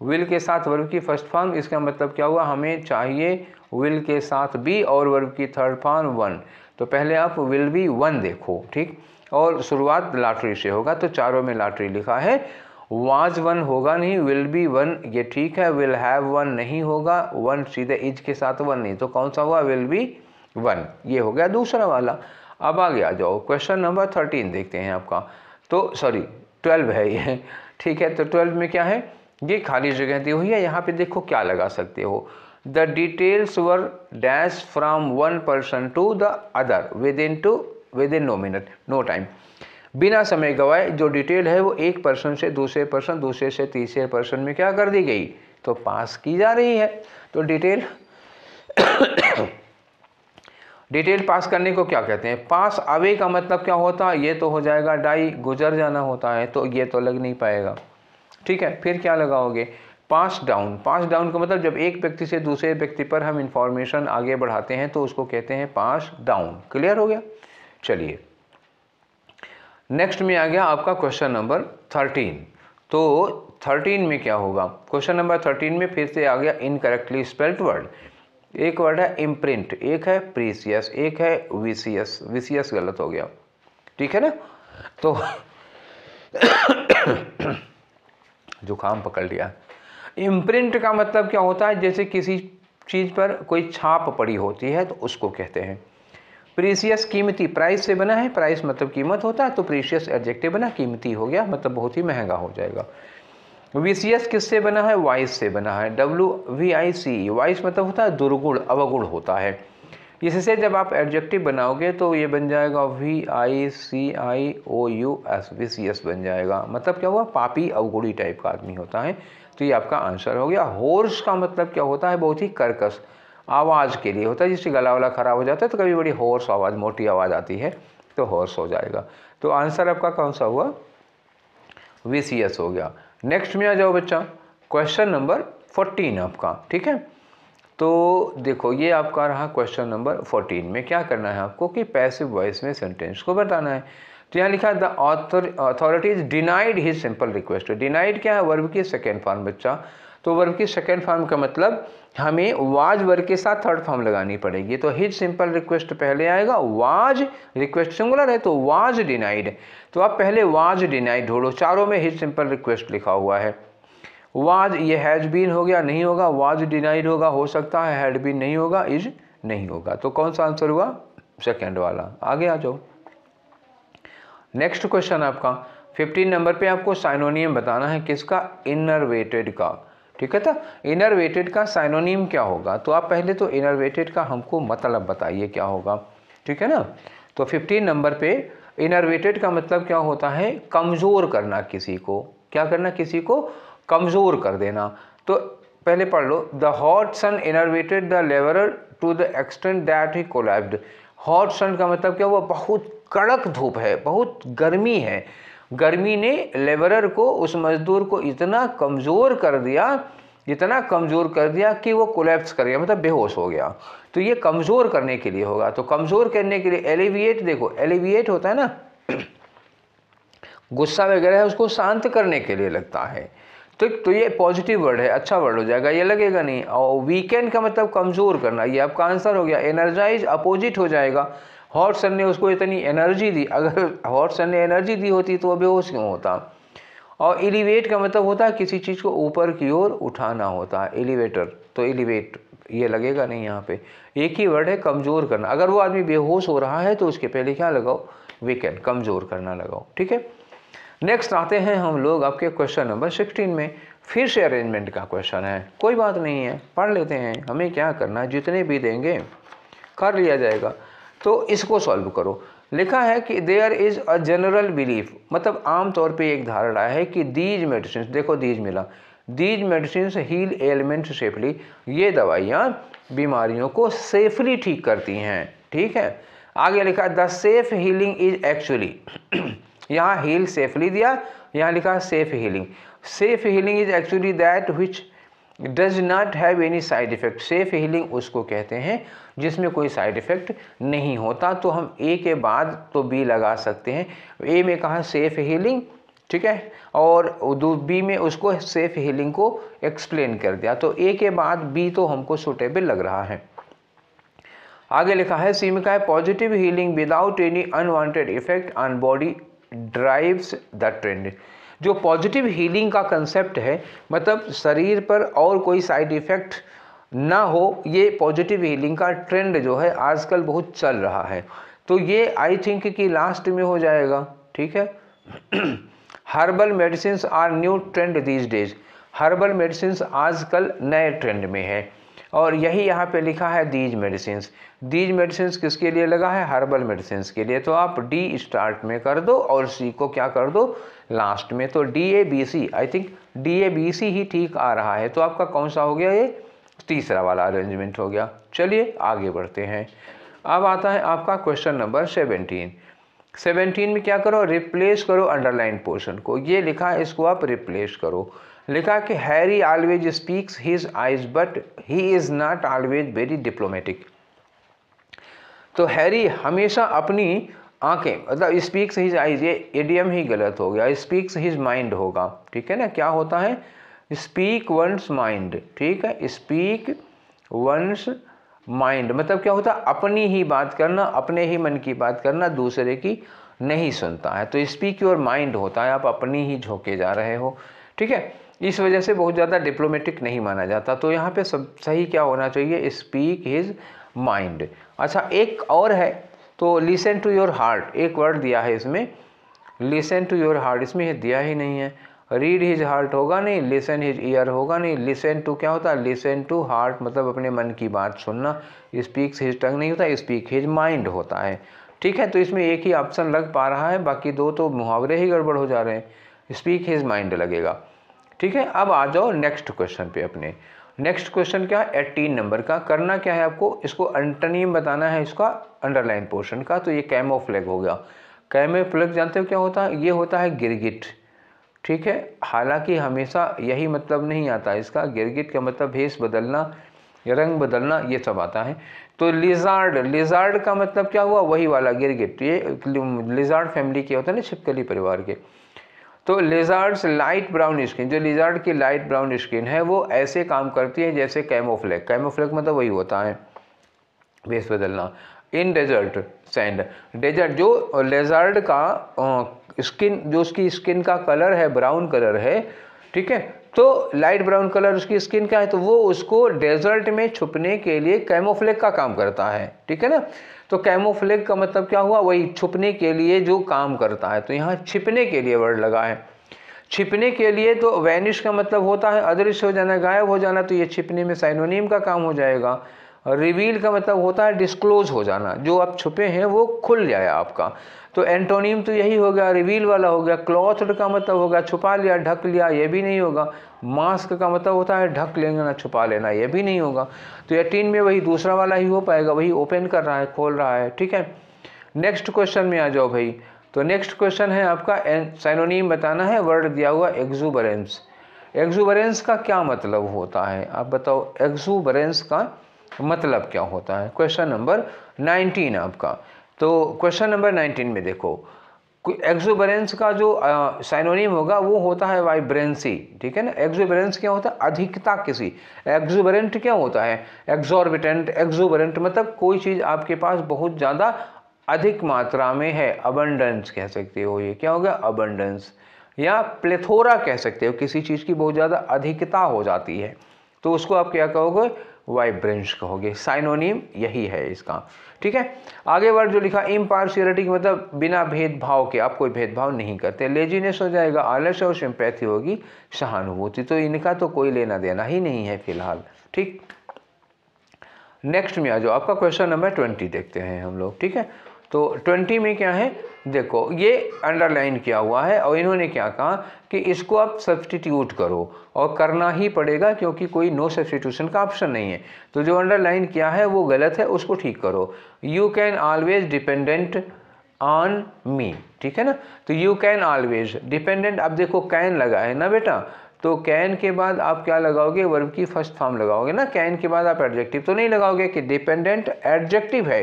विल के साथ वर्ब की फर्स्ट फॉर्म, इसका मतलब क्या हुआ, हमें चाहिए विल के साथ बी और वर्ब की थर्ड फॉर्म वन। तो पहले आप विल बी वन देखो, ठीक, और शुरुआत लॉटरी से होगा, तो चारों में लॉटरी लिखा है। वाज वन होगा नहीं, विल बी वन, ये ठीक है, विल हैव वन नहीं होगा, वन सीधे इज के साथ वन नहीं, तो कौन सा हुआ, विल बी वन, ये हो गया दूसरा वाला। अब आगे आ जाओ, क्वेश्चन नंबर 13 देखते हैं आपका, तो सॉरी 12 है ये, ठीक है। तो 12 में क्या है, ये खाली जगह दी हुई है, यहाँ पे देखो क्या लगा सकते हो, the details were dash from one person to the other with in no minute no time. बिना समय गवाए जो डिटेल है वो एक पर्सन से दूसरे पर्सन, दूसरे से तीसरे पर्सन में क्या कर दी गई, तो पास की जा रही है। तो डिटेल डिटेल पास करने को क्या कहते हैं, पास अवे का मतलब क्या होता है, ये तो हो जाएगा डाई, गुजर जाना होता है, तो ये तो लग नहीं पाएगा। ठीक है, फिर क्या लगाओगे, पास डाउन। पास डाउन का मतलब जब एक व्यक्ति से दूसरे व्यक्ति पर हम इंफॉर्मेशन आगे बढ़ाते हैं तो उसको कहते हैं पास डाउन। क्लियर हो गया। चलिए नेक्स्ट में आ गया आपका क्वेश्चन नंबर 13। तो 13 में क्या होगा, क्वेश्चन नंबर 13 में फिर से आ गया इनकरेक्टली स्पेल्ड वर्ड। एक वर्ड है इम्प्रिंट, एक है प्रीसियस, एक है विसियस। विसियस गलत हो गया, ठीक है ना। तो जुकाम पकड़ लिया। इम्प्रिंट का मतलब क्या होता है, जैसे किसी चीज़ पर कोई छाप पड़ी होती है तो उसको कहते हैं। प्रीसियस कीमती, प्राइस से बना है, प्राइस मतलब कीमत होता है, तो प्रीशियस एडजेक्टिव बना, कीमती हो गया, मतलब बहुत ही महंगा हो जाएगा। विसियस किससे बना है, वाइस से बना है, WVIC। वाइस मतलब होता है दुर्गुण, अवगुण होता है। इससे जब आप एडजेक्टिव बनाओगे तो ये बन जाएगा VICIOUS, विसियस बन जाएगा। मतलब क्या हुआ, पापी अवगुणी टाइप का आदमी होता है। तो ये आपका आंसर हो गया। होर्स का मतलब क्या होता है, बहुत ही कर्कश आवाज़ के लिए होता है, जिससे गला वाला खराब हो जाता है तो कभी बड़ी होर्स आवाज़, मोटी आवाज़ आती है तो होर्स हो जाएगा। तो आंसर आपका कौन सा हुआ, विसियस हो गया। नेक्स्ट में आ जाओ बच्चा, क्वेश्चन नंबर 14 आपका, ठीक है। तो देखो ये आपका रहा क्वेश्चन नंबर 14 में क्या करना है आपको कि पैसिव वॉइस में सेंटेंस को बताना है। तो यहाँ लिखा the authorities denied his simple request. Denied क्या है, वर्ब की सेकेंड फॉर्म बच्चा। तो वर्ब की सेकेंड फॉर्म का मतलब हमें वाज वर्ब के साथ थर्ड फॉर्म लगानी पड़ेगी। तो हिज सिंपल रिक्वेस्ट पहले आएगा, वाज रिक्वेस्ट सिंगुलर है तो वाज डिनाइड। तो आप पहले वाज डिनाइड ढूंढो, चारों में हिज सिंपल रिक्वेस्ट लिखा हुआ है। वाज ये हैज बीन हो गया, नहीं होगा, वाज डिनाइड होगा, हो सकता है, हैड बीन नहीं होगा, इज नहीं होगा। तो कौन सा आंसर हुआ, सेकेंड वाला। आगे आ जाओ, नेक्स्ट क्वेश्चन आपका 15 नंबर पे आपको साइनोनियम बताना है, किसका, इनरवेटेड का। ठीक है, था इनरवेटेड का साइनोनियम क्या होगा। तो आप पहले तो इनरवेटेड का हमको मतलब बताइए क्या होगा, ठीक है ना। तो 15 नंबर पे इनरवेटेड का मतलब क्या होता है, कमज़ोर करना किसी को, क्या करना, किसी को कमज़ोर कर देना। तो पहले पढ़ लो, the hot sun enervated the labourer to the extent that he collapsed. Hot sun का मतलब क्या हुआ, बहुत कड़क धूप है, बहुत गर्मी है, गर्मी ने लेबरर को, उस मजदूर को इतना कमज़ोर कर दिया, इतना कमज़ोर कर दिया कि वो कोलैप्स कर गया, मतलब बेहोश हो गया। तो ये कमज़ोर करने के लिए होगा। तो कमज़ोर करने के लिए एलिविएट, देखो एलिविएट होता है ना, गुस्सा वगैरह है उसको शांत करने के लिए लगता है। तो ये पॉजिटिव वर्ड है, अच्छा वर्ड हो जाएगा, ये लगेगा नहीं। और वीकेंड का मतलब कमज़ोर करना, ये आपका आंसर हो गया। एनर्जाइज अपोजिट हो जाएगा, हॉट सन ने उसको इतनी एनर्जी दी, अगर हॉट सन ने एनर्जी दी होती तो वो बेहोश क्यों होता। और एलिवेट का मतलब होता है किसी चीज़ को ऊपर की ओर उठाना होता है, एलिवेटर। तो एलिवेट ये लगेगा नहीं, यहाँ पे एक ही वर्ड है, कमज़ोर करना। अगर वो आदमी बेहोश हो रहा है तो उसके पहले क्या लगाओ, वीकेंड, कमज़ोर करना लगाओ, ठीक है। नेक्स्ट आते हैं हम लोग आपके क्वेश्चन नंबर 16 में। फिर से अरेंजमेंट का क्वेश्चन है, कोई बात नहीं है, पढ़ लेते हैं, हमें क्या करना है, जितने भी देंगे कर लिया जाएगा। तो इसको सॉल्व करो। लिखा है कि there is a general belief, मतलब आम तौर पे एक धारणा है कि दीज मेडिसिन, देखो दीज मिला, these medicine heal ailment safely, ये दवाइयाँ बीमारियों को सेफली ठीक करती हैं, ठीक है। आगे लिखा the safe healing is actually, यहाँ हील सेफली दिया, यहाँ लिखा safe healing. Safe healing is actually that which does not have any side effect. Safe healing उसको कहते हैं जिसमें कोई साइड इफेक्ट नहीं होता। तो हम ए के बाद तो बी लगा सकते हैं। ए में कहा सेफ हीलिंग, ठीक है, और बी में उसको सेफ हीलिंग को एक्सप्लेन कर दिया। तो ए के बाद बी तो हमको सुटेबल लग रहा है। आगे लिखा है सी में कहा है positive healing without any unwanted effect on body drives the trend. जो पॉजिटिव हीलिंग का कंसेप्ट है, मतलब शरीर पर और कोई साइड इफेक्ट ना हो, ये पॉजिटिव हीलिंग का ट्रेंड जो है आजकल बहुत चल रहा है। तो ये आई थिंक कि लास्ट में हो जाएगा, ठीक है। Herbal medicine are new trend these days. Herbal medicine आजकल नए ट्रेंड में है और यही यहाँ पे लिखा है दीज मेडिसिन। दीज मेडिसिन किसके लिए लगा है? हर्बल मेडिसिन के लिए। तो आप डी स्टार्ट में कर दो और सी को क्या कर दो? लास्ट में। तो DABC, आई थिंक DABC ही ठीक आ रहा है। तो आपका कौन सा हो गया? ये तीसरा वाला अरेंजमेंट हो गया। चलिए आगे बढ़ते हैं। अब आता है आपका क्वेश्चन नंबर 17। 17 में क्या करो? रिप्लेस करो अंडरलाइन पोर्शन को। ये लिखा है, इसको आप रिप्लेस करो। लिखा कि Harry always speaks his eyes but he is not always very diplomatic. तो हैरी हमेशा अपनी आंखें, मतलब स्पीक्स हिज आइज, ये इडियम ही गलत हो गया, स्पीक्स हिज माइंड होगा। ठीक है ना? क्या होता है? Speak once mind. ठीक है, स्पीक वंस माइंड मतलब क्या होता है? अपनी ही बात करना, अपने ही मन की बात करना, दूसरे की नहीं सुनता है। तो स्पीक योर माइंड होता है, आप अपनी ही झोंके जा रहे हो। ठीक है, इस वजह से बहुत ज़्यादा डिप्लोमेटिक नहीं माना जाता। तो यहाँ पे सब सही क्या होना चाहिए? Speak his mind. अच्छा, एक और है, तो लिसन टू योर हार्ट, एक वर्ड दिया है इसमें, लिसन टू योर हार्ट, इसमें ये दिया ही नहीं है। रीड हिज हार्ट होगा नहीं, लिसन हिज ईयर होगा नहीं। लिसन टू क्या होता है? लिसन टू हार्ट मतलब अपने मन की बात सुनना। स्पीक्स हिज टंग नहीं होता, स्पीक हिज माइंड होता है। ठीक है, तो इसमें एक ही ऑप्शन लग पा रहा है, बाकी दो तो मुहावरे ही गड़बड़ हो जा रहे हैं। स्पीक हिज माइंड लगेगा। ठीक है, अब आ जाओ नेक्स्ट क्वेश्चन पे अपने। नेक्स्ट क्वेश्चन क्या है? 18 नंबर का। करना क्या है आपको? इसको अंटोनिम बताना है इसका अंडरलाइन पोर्शन का। तो ये कैमोफ्लेग हो गया। कैमोफ्लेग जानते हो क्या होता है? ये होता है गिरगिट। ठीक है, हालांकि हमेशा यही मतलब नहीं आता इसका। गिरगिट का मतलब भेष बदलना, रंग बदलना, ये सब आता है। तो लिजार्ड, लिजार्ड का मतलब क्या हुआ? वही वाला गिरगिट। ये लिजार्ड फैमिली के होते हैं ना, छिपकली परिवार के। तो लिजार्ड्स लाइट ब्राउन स्किन, जो लिजार्ड की लाइट ब्राउन स्किन है वो ऐसे काम करती है जैसे कैमोफ्लेग। कैमोफ्लेग मतलब वही होता है, भेष बदलना। इन डेजर्ट सैंड, डेजर्ट जो लेजर्ड का स्किन, जो उसकी स्किन का कलर है ब्राउन कलर है। ठीक है, तो लाइट ब्राउन कलर उसकी स्किन का है, तो वो उसको डेजर्ट में छुपने के लिए कैमोफ्लेग का काम करता है। ठीक है ना? तो कैमोफ्लेग का मतलब क्या हुआ? वही छुपने के लिए जो काम करता है। तो यहाँ छिपने के लिए वर्ड लगा है। छिपने के लिए तो वैनिश का मतलब होता है अदृश्य हो जाना, गायब हो जाना। तो ये छिपने में साइनोनिम का काम हो जाएगा। रिवील का मतलब होता है डिस्क्लोज हो जाना, जो आप छुपे हैं वो खुल जाए आपका। तो एंटोनिम तो यही हो गया, रिवील वाला हो गया। क्लॉथड का मतलब होगा छुपा लिया, ढक लिया, ये भी नहीं होगा। मास्क का मतलब होता है ढक लेना, छुपा लेना, ये भी नहीं होगा। तो 18 में वही दूसरा वाला ही हो पाएगा, वही ओपन कर रहा है, खोल रहा है। ठीक है, नेक्स्ट क्वेश्चन में आ जाओ भाई। तो नेक्स्ट क्वेश्चन है आपका साइनोनिम बताना है। वर्ड दिया हुआ एक्सुबरेंस। एक्सुबरेंस का क्या मतलब होता है? आप बताओ, एक्सुबरेंस का मतलब क्या होता है? क्वेश्चन नंबर 19 आपका। तो क्वेश्चन नंबर 19 में देखो, एक्सुबरेंस का जो साइनोनिम होगा वो होता है वाइब्रेंसी। ठीक है ना? एक्सुबरेंस क्या होता है? अधिकता किसी। एक्सुबरेंट क्या होता है? एक्सॉर्बिटेंट, एक्सुबरेंट मतलब कोई चीज़ आपके पास बहुत ज़्यादा अधिक मात्रा में है। अबंडेंस कह सकते हो, ये क्या हो गया? अबंडेंस। या प्लेथोरा कह सकते हो, किसी चीज़ की बहुत ज़्यादा अधिकता हो जाती है, तो उसको आप क्या कहोगे? वाइब्रेंस कहोगे। साइनोनिम यही है इसका। ठीक है, आगे वर्ड जो लिखा इम्पार्शियलिटी मतलब बिना भेदभाव के, आप कोई भेदभाव नहीं करते। लेजीनेस हो जाएगा आलस्य, और सिंपैथी होगी सहानुभूति। तो इनका तो कोई लेना देना ही नहीं है फिलहाल। ठीक, नेक्स्ट में आ जाओ। आपका क्वेश्चन नंबर 20 देखते हैं हम लोग। ठीक है, तो 20 में क्या है? देखो, ये अंडरलाइन किया हुआ है और इन्होंने क्या कहा कि इसको आप सब्सटीट्यूट करो, और करना ही पड़ेगा क्योंकि कोई नो सब्सटीट्यूशन का ऑप्शन नहीं है। तो जो अंडरलाइन किया है वो गलत है, उसको ठीक करो। You can always dependent on me. ठीक है ना? तो यू कैन ऑलवेज डिपेंडेंट, अब देखो कैन लगा है ना बेटा, तो कैन के बाद आप क्या लगाओगे? वर्ब की फर्स्ट फॉर्म लगाओगे ना। कैन के बाद आप एडजेक्टिव तो नहीं लगाओगे कि डिपेंडेंट एडजेक्टिव है।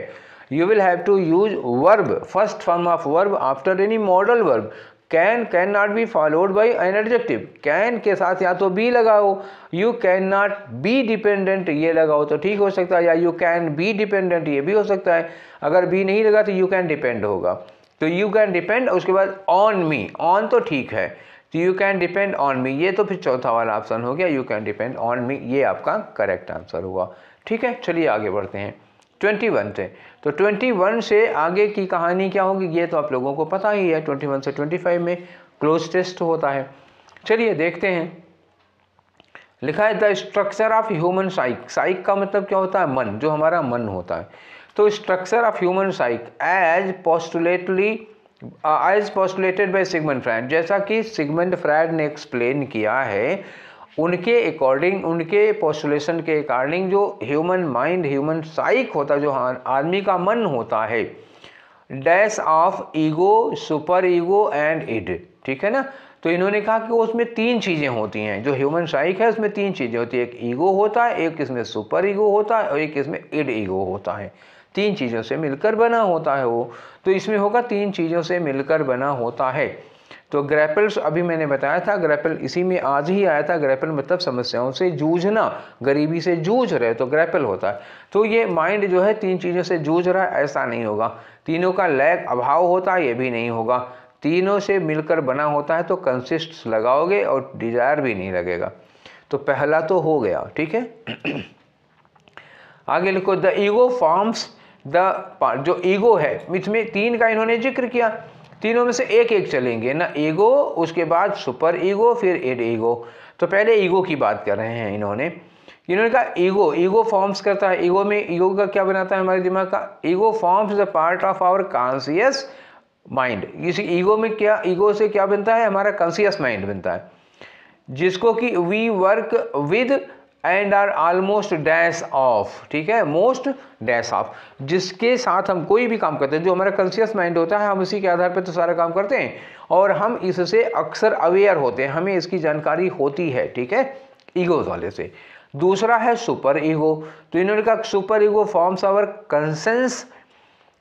You will have to use verb, first form of verb after any modal verb. Can not be followed by an adjective. Can के साथ या तो be लगाओ, you cannot be dependent ये लगाओ तो ठीक हो सकता है, या you can be dependent ये भी हो सकता है। अगर be नहीं लगा तो you can depend होगा। तो you can depend, उसके बाद on me, on तो ठीक है, तो you can depend on me, ये तो फिर चौथा वाला ऑप्शन हो गया, you can depend on me, ये आपका करेक्ट आंसर हुआ। ठीक है, चलिए आगे बढ़ते हैं 21 से। तो 21 से आगे की कहानी क्या होगी ये तो आप लोगों को पता ही है। 21 से 25 में क्लोज टेस्ट होता है। चलिए देखते हैं लिखा है द स्ट्रक्चर ऑफ ह्यूमन साइक। साइक का मतलब क्या होता है? मन, जो हमारा मन होता है। तो structure of human psyche as postulated by Sigmund Freud, जैसा कि सिगमंड फ्रायड ने एक्सप्लेन किया है, उनके अकॉर्डिंग, उनके पोस्टुलेशन के अकॉर्डिंग जो ह्यूमन माइंड, ह्यूमन साइक होता है, जो आदमी का मन होता है, dash of ego, super ego and id, ठीक है ना। तो इन्होंने कहा कि उसमें 3 चीज़ें होती हैं, जो ह्यूमन साइक है उसमें 3 चीज़ें होती है, एक ईगो होता है, एक इसमें सुपर ईगो होता है और एक इसमें इड ईगो होता है। 3 चीज़ों से मिलकर बना होता है वो। तो इसमें होगा 3 चीज़ों से मिलकर बना होता है। तो ग्रैपल्स अभी मैंने बताया था, ग्रैपल इसी में आज ही आया था। ग्रैपल मतलब समस्याओं से जूझना, गरीबी से जूझ रहे तो ग्रैपल होता है। तो ये माइंड जो है 3 चीज़ों से जूझ रहा है, ऐसा नहीं होगा। तीनों का लैक, अभाव होता है, ये भी नहीं होगा। तीनों से मिलकर बना होता है तो कंसिस्ट्स लगाओगे और डिजायर भी नहीं लगेगा। तो पहला तो हो गया, ठीक है। आगे लिखो द ईगो फॉर्म्स द, जो ईगो है इसमें 3 का इन्होंने जिक्र किया, तीनों में से एक एक चलेंगे ना, ईगो, उसके बाद सुपर ईगो, फिर इड ईगो। तो पहले ईगो की बात कर रहे हैं इन्होंने कहा ईगो फॉर्म्स करता है। ईगो में, ईगो का क्या बनाता है हमारे दिमाग का? Ego forms the part of our conscious mind. इस ईगो में क्या, ईगो से क्या बनता है? हमारा कॉन्शियस माइंड बनता है, जिसको कि we work with and are almost dash of, ठीक है, मोस्ट डैश ऑफ, जिसके साथ हम कोई भी काम करते हैं, जो हमारा कॉन्शियस माइंड होता है, हम उसी के आधार पर तो सारा काम करते हैं और हम इससे अक्सर अवेयर होते हैं, हमें इसकी जानकारी होती है, ठीक है, ईगो वाले से। दूसरा है सुपर ईगो। तो इन्होंने कहा super ego forms our conscience,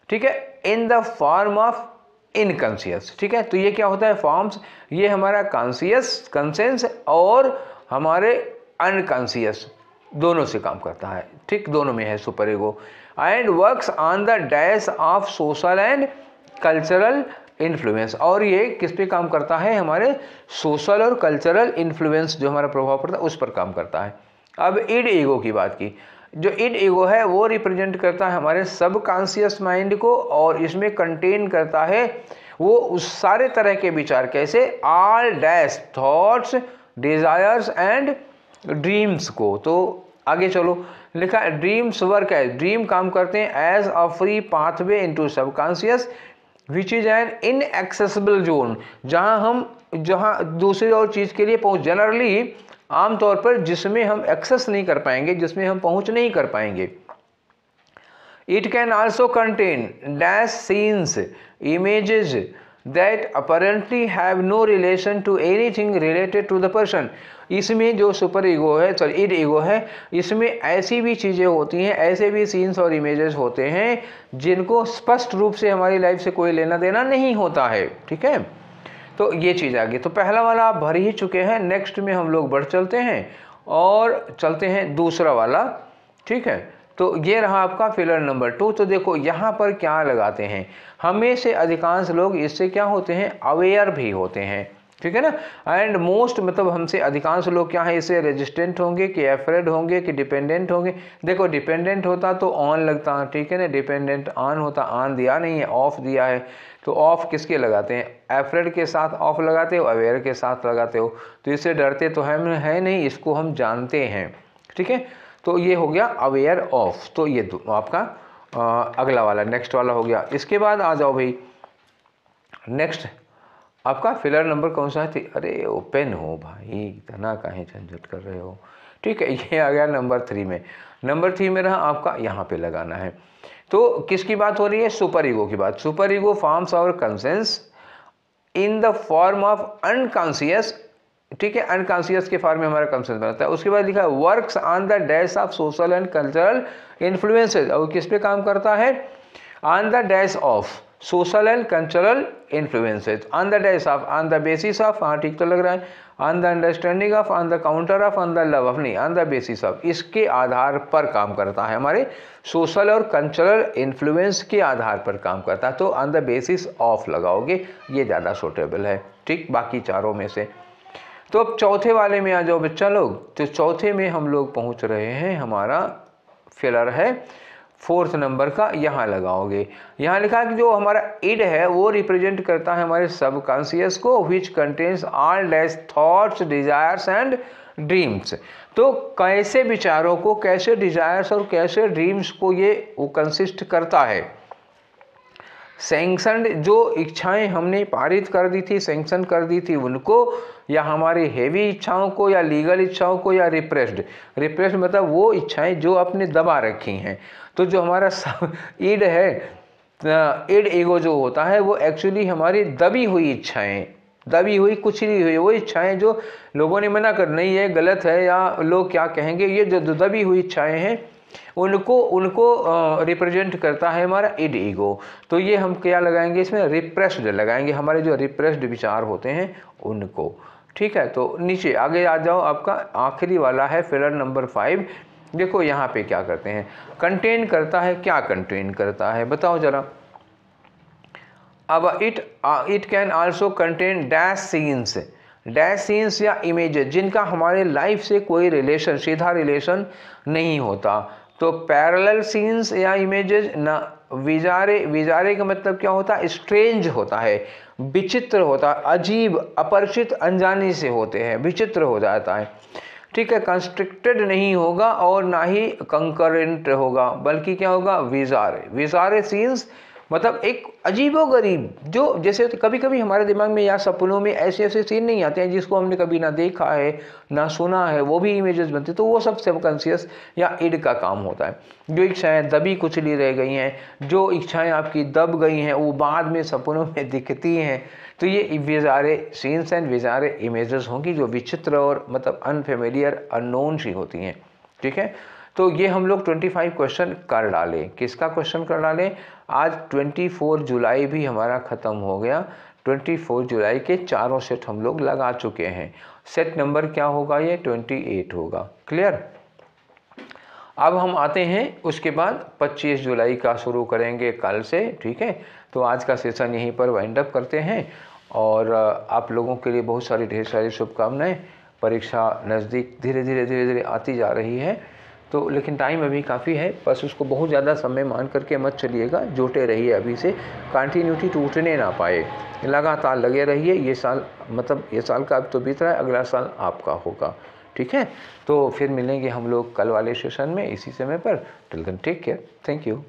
ठीक है, in the form of unconscious, ठीक है। तो ये क्या होता है? फॉर्म्स, ये हमारा कॉन्शियस, कंसेंस और हमारे अनकॉन्शियस दोनों से काम करता है, ठीक, दोनों में है super ego. And works on the dash of social and cultural influence, और ये किस पे काम करता है? हमारे सोशल और कल्चरल इन्फ्लुएंस, जो हमारा प्रभाव पड़ता है उस पर काम करता है। अब इड ईगो की बात की, जो इड ईगो है वो रिप्रेजेंट करता है हमारे सब कॉन्शियस माइंड को, और इसमें कंटेन करता है वो उस सारे तरह के विचार, कैसे? All dash thoughts, desires and dreams को। तो आगे चलो, लिखा है ड्रीम्स वर्क है, ड्रीम काम करते हैं as a free pathway into subconscious which is an inaccessible zone, जहां दूसरी और चीज के लिए पहुंच, जनरली आमतौर पर जिसमें हम एक्सेस नहीं कर पाएंगे, जिसमें हम पहुंच नहीं कर पाएंगे। It can also contain dash scenes, images that apparently have no relation to anything related to the person. इसमें जो सुपर ईगो है, सॉरी इड ईगो है, इसमें ऐसी भी चीज़ें होती हैं, ऐसे भी सीन्स और इमेजेस होते हैं जिनको स्पष्ट रूप से हमारी लाइफ से कोई लेना देना नहीं होता है, ठीक है। तो ये चीज़ आ गई। तो पहला वाला आप भर ही चुके हैं, नेक्स्ट में हम लोग बढ़ चलते हैं और चलते हैं दूसरा वाला, ठीक है। तो ये रहा आपका फिलर नंबर 2। तो देखो यहाँ पर क्या लगाते हैं, हमें से अधिकांश लोग इससे क्या होते हैं? अवेयर भी होते हैं, ठीक है ना। एंड मोस्ट, मतलब हमसे अधिकांश लोग क्या है, इससे रेजिस्टेंट होंगे कि एफ्रेड होंगे कि डिपेंडेंट होंगे। देखो डिपेंडेंट होता तो ऑन लगता, ठीक है ना, डिपेंडेंट ऑन होता, ऑन दिया नहीं है, ऑफ दिया है। तो ऑफ किसके लगाते हैं? एफ्रेड के साथ ऑफ लगाते हो, अवेयर के साथ लगाते हो। तो इससे डरते तो हम है नहीं, इसको हम जानते हैं, ठीक है। तो ये हो गया अवेयर ऑफ। तो ये आपका अगला वाला, नेक्स्ट वाला हो गया। इसके बाद आ जाओ भाई, नेक्स्ट आपका फिलर नंबर कौन सा है? अरे ओपन हो भाई, इतना काहे झंझट कर रहे हो, ठीक है। ये आ गया नंबर 3 में। नंबर 3 में रहा आपका, यहाँ पे लगाना है। तो किसकी बात हो रही है? सुपर ईगो की बात। Super ego forms our conscience in the form of unconscious, ठीक है, अनकॉन्शियस के फॉर्म में हमारा कंसेंस बनता है। उसके बाद लिखा है works on the dash of social and cultural influences, और किस पे काम करता है? On the dash of social and cultural influences, on the dash of, on the basis of, हाँ ठीक तो लग रहा है, on the understanding of, on the counter of, on the love of, नहीं, ऑन द बेसिस ऑफ, इसके आधार पर काम करता है, हमारे सोशल और कल्चरल इन्फ्लुएंस के आधार पर काम करता है। तो ऑन द बेसिस ऑफ लगाओगे, ये ज़्यादा सूटेबल है, ठीक, बाकी चारों में से। तो अब चौथे वाले में आ जाओ बच्चा लोग। तो चौथे में हम लोग पहुंच रहे हैं, हमारा फिलर है 4th नंबर का, यहाँ लगाओगे। यहाँ लिखा है कि जो हमारा इड है वो रिप्रेजेंट करता है हमारे सबकॉन्शियस को, which contains all dash thoughts, desires and dreams. तो कैसे विचारों को, कैसे डिजायर्स और कैसे ड्रीम्स को ये वो कंसिस्ट करता है। सैंक्शनड जो इच्छाएं हमने पारित कर दी थी, सैंक्शन कर दी थी उनको, या हमारी हेवी इच्छाओं को, या लीगल इच्छाओं को, या रिप्रेस्ड मतलब वो इच्छाएं जो आपने दबा रखी हैं। तो जो हमारा ईड है, ईड ईगो जो होता है वो एक्चुअली हमारी दबी हुई इच्छाएं, दबी हुई कुचली हुई वो इच्छाएं जो लोगों ने मना कर नहीं है, गलत है, या लोग क्या कहेंगे, ये जो दबी हुई इच्छाएं हैं उनको रिप्रेजेंट करता है हमारा ईड ईगो। तो ये हम क्या लगाएंगे इसमें, रिप्रेस्ड लगाएंगे, हमारे जो रिप्रेस्ड विचार होते हैं उनको। ठीक है, तो नीचे आगे आ जाओ, आपका आखिरी वाला है फिलर नंबर 5। देखो यहाँ पे क्या करते हैं, कंटेन करता है, क्या कंटेन करता है बताओ जरा। अब it can also contain dash scenes या इमेजेस जिनका हमारे लाइफ से कोई रिलेशन, सीधा रिलेशन नहीं होता। तो पैरेलल सीन्स या इमेजेस ना, विजारे का मतलब क्या होता है, स्ट्रेंज होता है, विचित्र होता है, अजीब, अपरिचित, अनजाने से होते हैं, विचित्र हो जाता है। ठीक है, कंस्ट्रिक्टेड नहीं होगा और ना ही कंकरेंट होगा, बल्कि क्या होगा, विजारे सीन्स मतलब एक अजीबोगरीब, जो जैसे कभी कभी हमारे दिमाग में या सपनों में ऐसे ऐसे सीन नहीं आते हैं जिसको हमने कभी ना देखा है ना सुना है, वो भी इमेजेस बनते, तो वो सब सबकॉन्शियस या ईड का काम होता है। जो इच्छाएं दबी कुचली रह गई हैं, जो इच्छाएं आपकी दब गई हैं, वो बाद में सपनों में दिखती हैं, तो ये विजारे सीन्स एंड विजारे इमेजेस होंगी जो विचित्र और मतलब अनफेमिलियर, अननोन सी होती हैं। ठीक है, तो ये हम लोग 25 क्वेश्चन कर डालें। किसका क्वेश्चन कर डालें, आज 24 जुलाई भी हमारा ख़त्म हो गया। 24 जुलाई के चारों सेट हम लोग लगा चुके हैं। सेट नंबर क्या होगा, ये 28 होगा। क्लियर। अब हम आते हैं उसके बाद 25 जुलाई का शुरू करेंगे कल से। ठीक है, तो आज का सेशन यहीं पर वाइंड अप करते हैं और आप लोगों के लिए बहुत सारी ढेर सारी शुभकामनाएं। परीक्षा नज़दीक धीरे धीरे आती जा रही है, तो लेकिन टाइम अभी काफ़ी है, बस उसको बहुत ज़्यादा समय मान करके मत चलिएगा, जुटे रहिए अभी से, कंटिन्यूटी टूटने ना पाए, लगातार लगे रहिए। ये साल मतलब ये साल का अब तो बीत रहा है, अगला साल आपका होगा। ठीक है, तो फिर मिलेंगे हम लोग कल वाले सेशन में इसी समय पर। Till then take care, thank you.